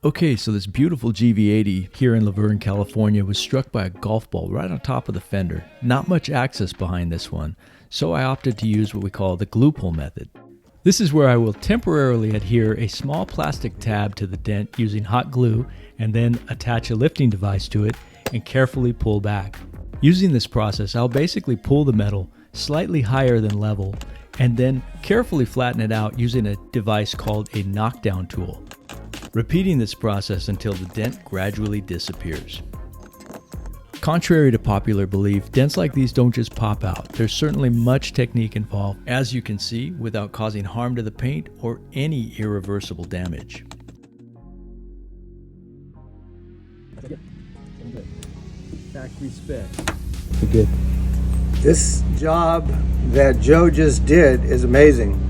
Okay, so this beautiful GV80 here in Verne, California was struck by a golf ball right on top of the fender. Not much access behind this one, so I opted to use what we call the glue pull method. This is where I will temporarily adhere a small plastic tab to the dent using hot glue and then attach a lifting device to it and carefully pull back. Using this process, I'll basically pull the metal slightly higher than level and then carefully flatten it out using a device called a knockdown tool. Repeating this process until the dent gradually disappears. Contrary to popular belief, dents like these don't just pop out. There's certainly much technique involved, as you can see, without causing harm to the paint or any irreversible damage. Factory spec. Good. This job that Joe just did is amazing.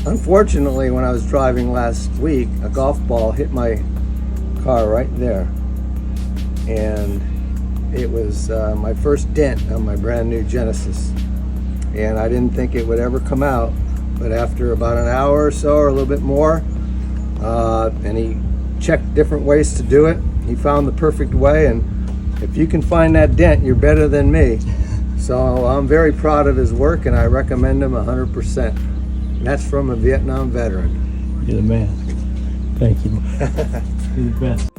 Unfortunately, when I was driving last week, a golf ball hit my car right there. And it was my first dent on my brand new Genesis. And I didn't think it would ever come out. But after about an hour or so, or a little bit more, and he checked different ways to do it, he found the perfect way. And if you can find that dent, you're better than me. So I'm very proud of his work, and I recommend him 100%. And that's from a Vietnam veteran. You're the man. Thank you. You're the best.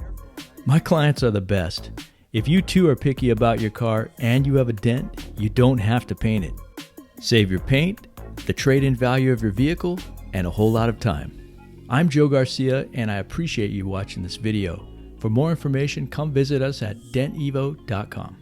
My clients are the best. If you too are picky about your car and you have a dent, you don't have to paint it. Save your paint, the trade-in value of your vehicle, and a whole lot of time. I'm Joe Garcia, and I appreciate you watching this video. For more information, come visit us at dentevo.com.